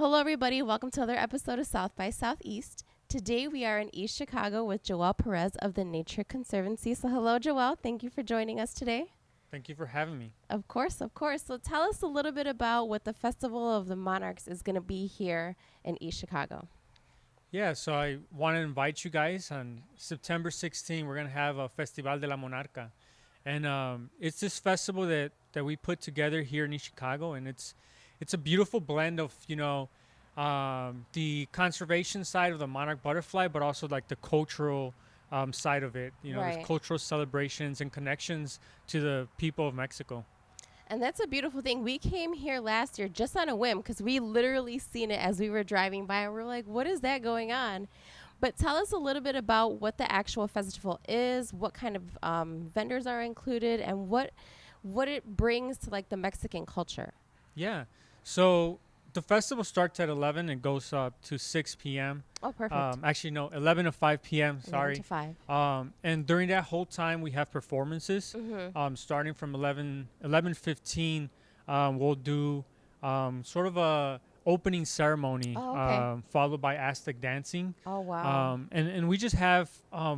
Hello, everybody. Welcome to another episode of South by Southeast. Today we are in East Chicago with Joel Perez of the Nature Conservancy. So, hello, Joel. Thank you for joining us today. Thank you for having me. Of course, of course. So, tell us a little bit about what the Festival of the Monarchs is going to be here in East Chicago. Yeah, so I want to invite you guys on September 16th. We're going to have a Festival de la Monarca. And it's this festival that we put together here in East Chicago. And it's a beautiful blend of, the conservation side of the monarch butterfly, but also like the cultural side of it. There's Right. cultural celebrations and connections to the people of Mexico. And that's a beautiful thing. We came here last year just on a whim because we literally seen it as we were driving by and we're like, what is that going on? But tell us a little bit about what the actual festival is, what kind of vendors are included, and what it brings to like the Mexican culture. Yeah. So the festival starts at 11 and goes up to 6 p.m. Oh, perfect. Actually, no, 11 to 5 p.m. 11 Sorry. to 5. And during that whole time, we have performances. Mm-hmm. Starting from 11:15, we'll do sort of a opening ceremony, Oh, okay. followed by Aztec dancing. Oh, wow. And we just have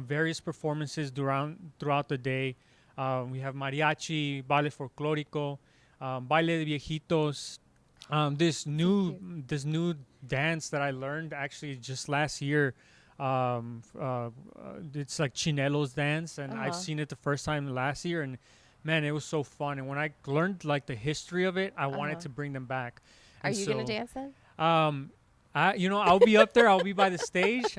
various performances throughout the day. We have mariachi, baile folclórico, baile de viejitos. This So new cute. this new dance that I learned actually just last year. It's like Chinelos dance, and I've Uh-huh. seen it the first time last year, and man, it was so fun. And when I learned like the history of it, I wanted Uh-huh. to bring them back. Are And you going to so, dance then? um, I'll be up there. I'll be by the stage.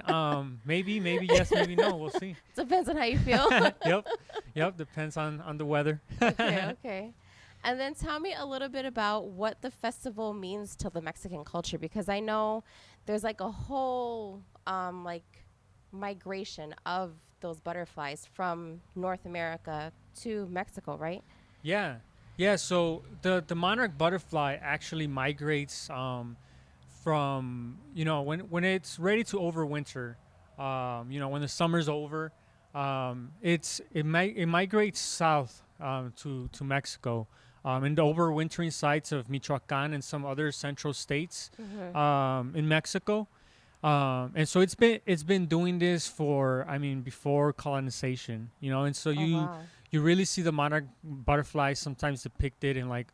Maybe yes, maybe no. We'll see. Depends on how you feel. Yep, yep. Depends on the weather. Okay, okay. And then tell me a little bit about what the festival means to the Mexican culture because I know there's like a whole like migration of those butterflies from North America to Mexico, right? Yeah, yeah. So the monarch butterfly actually migrates from when it's ready to overwinter. When the summer's over, it migrates south to Mexico. In the overwintering sites of Michoacan and some other central states Mm-hmm. in Mexico. And so it's been doing this for, I mean, before colonization, and so Oh, wow. you really see the monarch butterfly sometimes depicted in like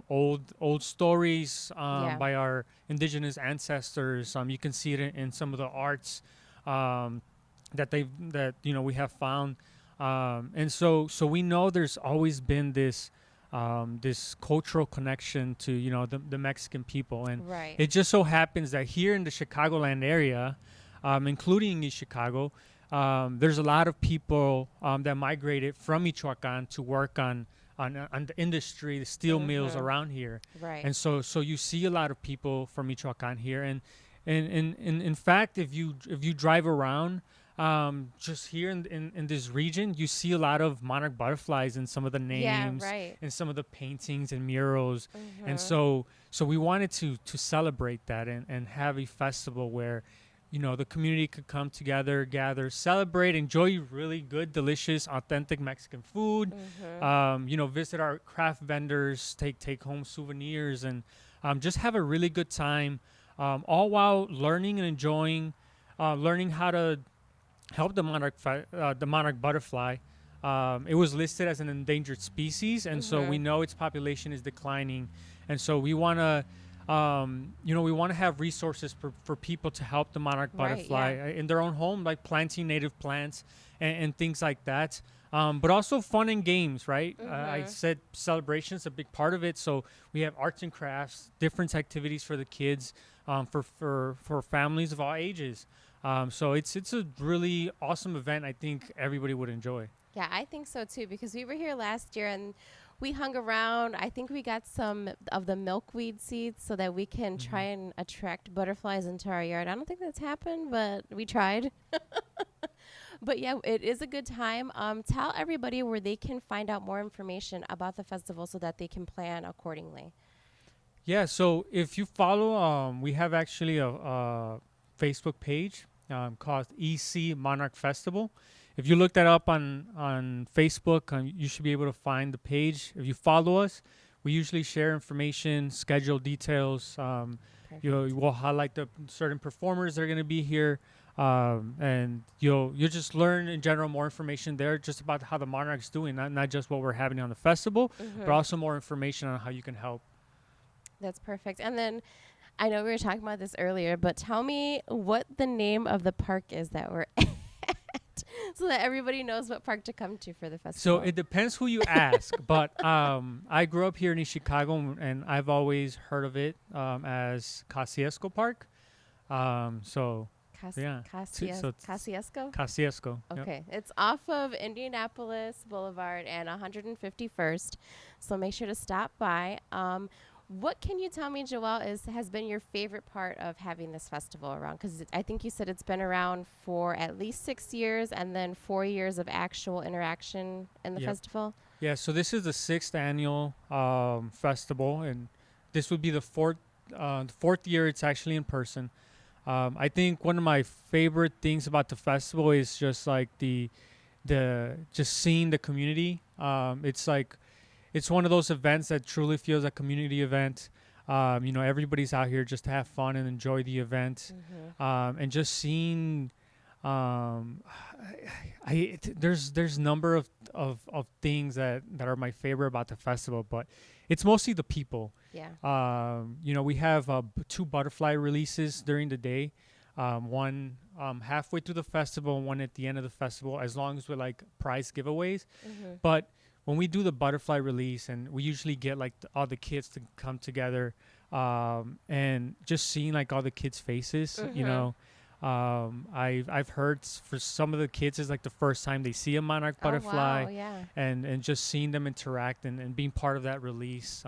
old stories Yeah. by our indigenous ancestors. You can see it in some of the arts um, that we have found, and so we know there's always been this cultural connection to the Mexican people, and Right. it just so happens that here in the Chicagoland area, including East Chicago, there's a lot of people that migrated from Michoacan to work on the industry, the steel mills Mm-hmm. around here, Right. and so you see a lot of people from Michoacan here, and in fact, if you drive around just here in this region, you see a lot of monarch butterflies in some of the Yeah, names, right. in some of the paintings and murals, and Mm-hmm. so we wanted to celebrate that and have a festival where the community could come together, gather, celebrate, enjoy really good, delicious, authentic Mexican food. Mm-hmm. Visit our craft vendors, take home souvenirs, and just have a really good time, all while learning and enjoying, learning how to help the monarch butterfly. It was listed as an endangered species, and so we Mm-hmm. know its population is declining, and so we want to. We want to have resources for people to help the monarch Right, butterfly yeah. in their own home, like planting native plants and things like that. But also fun and games, right? I Mm-hmm. said celebrations a big part of it. So we have arts and crafts, different activities for the kids, for families of all ages. So it's a really awesome event. I think everybody would enjoy. Yeah, I think so too because we were here last year and we hung around. I think we got some of the milkweed seeds so that we can try Hmm. and attract butterflies into our yard. I don't think that's happened, but we tried. But yeah, it is a good time. Tell everybody where they can find out more information about the festival so that they can plan accordingly. Yeah. So if you follow, we have actually a Facebook page called EC Monarch Festival. If you look that up on Facebook, you should be able to find the page. If you follow us, we usually share information, schedule details, Perfect. we'll highlight the certain performers that are going to be here, and you'll just learn in general more information there, just about how the Monarch's doing, not just what we're having on the festival, but Mm-hmm. also more information on how you can help. That's perfect. And then I know we were talking about this earlier, but tell me what the name of the park is that we're at so that everybody knows what park to come to for the So festival. it depends who you ask, but I grew up here in Chicago, and I've always heard of it as Kosciuszko Park. So yeah, so it's Kosciuszko? Kosciuszko. Yep. Okay. It's off of Indianapolis Boulevard and 151st. So make sure to stop by. What can you tell me, Joelle, has been your favorite part of having this festival around? Because I think you said it's been around for at least 6 years and then 4 years of actual interaction in the Yep. festival. Yeah. So this is the sixth annual festival, and this would be the fourth year it's actually in person. I think one of my favorite things about the festival is just like the just seeing the community. It's like it's one of those events that truly feels a community event. Everybody's out here just to have fun and enjoy the event, Mm-hmm. and just seeing. Um, there's number of things that are my favorite about the festival, but it's mostly the people. Yeah. We have two butterfly releases during the day, one halfway through the festival, and one at the end of the festival, as long as we're like prize giveaways. Mm-hmm. But when we do the butterfly release, and we usually get like all the kids to come together, and just seeing like all the kids' faces, Mm-hmm. I've heard for some of the kids is like the first time they see a monarch Oh, butterfly, wow. Yeah. and just seeing them interact and being part of that release.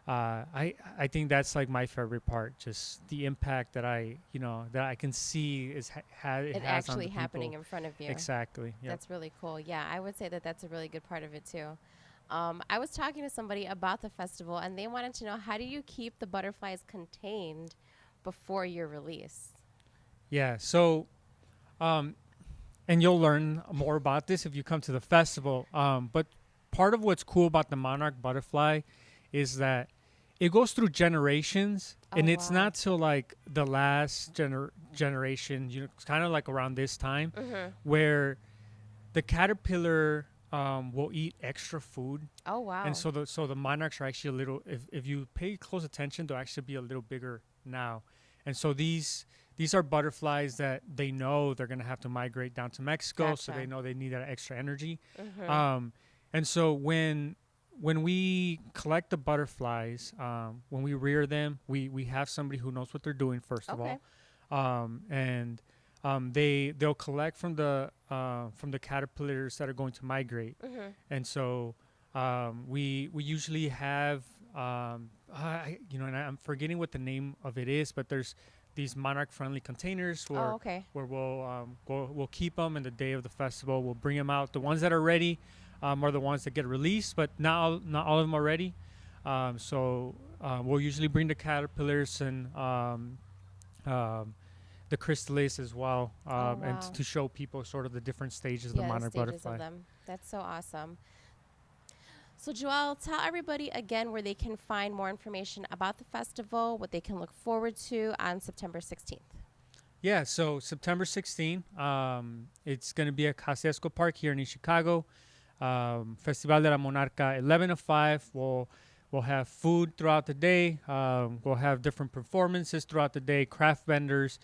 I think that's like my favorite part, just the impact that I can see it It has on actually the happening people. in front of you. Exactly. Yep. That's really cool. Yeah, I would say that that's a really good part of it too. I was talking to somebody about the festival, and they wanted to know, how do you keep the butterflies contained before your release? Yeah. So, um, and you'll learn more about this if you come to the festival. But part of what's cool about the monarch butterfly is that it goes through generations, Oh, and it's wow. not till like the last generation. It's kind of like around this time Mm-hmm. where the caterpillar will eat extra food, Oh, and wow. so the monarchs are actually a little. If you pay close attention, they'll actually be a little bigger now, and so these are butterflies that they know they're gonna have to migrate down to Mexico, so they Gotcha. know they need that extra energy, Mm-hmm. um, and so when we collect the butterflies, when we rear them, we have somebody who knows what they're doing first of Okay. all, and they'll collect from the caterpillars that are going to migrate, Mm-hmm. and so we usually have and I'm forgetting what the name of it is, but there's these monarch friendly containers Oh, okay. where we'll keep them, and the day of the festival we'll bring them out. The ones that are ready are the ones that get released, but not all of them are ready. So we'll usually bring the caterpillars and um, the chrysalis as well, Oh, and wow. to show people sort of the different stages of the Yeah, the monarch stages of butterfly. them. That's so awesome. So, Joelle, tell everybody again where they can find more information about the festival, what they can look forward to on September 16th. Yeah, so September 16th, it's going to be at Kosciuszko Park here in Chicago. Festival de la Monarca, 11 to 5. We'll have food throughout the day. We'll have different performances throughout the day, craft vendors,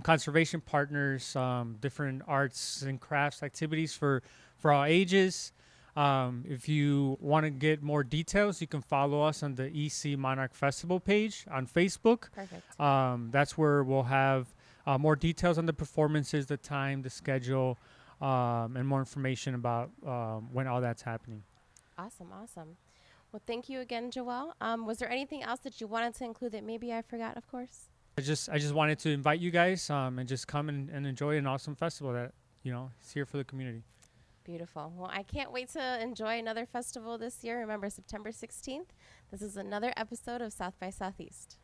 conservation partners, different arts and crafts activities for all ages. If you want to get more details, you can follow us on the EC Monarch Festival page on Facebook. Perfect. That's where we'll have more details on the performances, the time, the schedule, and more information about when all that's happening. Awesome, awesome. Well, thank you again, Joelle. Was there anything else that you wanted to include that maybe I forgot, of course? I just wanted to invite you guys and just come and enjoy an awesome festival that is here for the community. Beautiful. Well, I can't wait to enjoy another festival this year. Remember, September 16th. This is another episode of South by Southeast.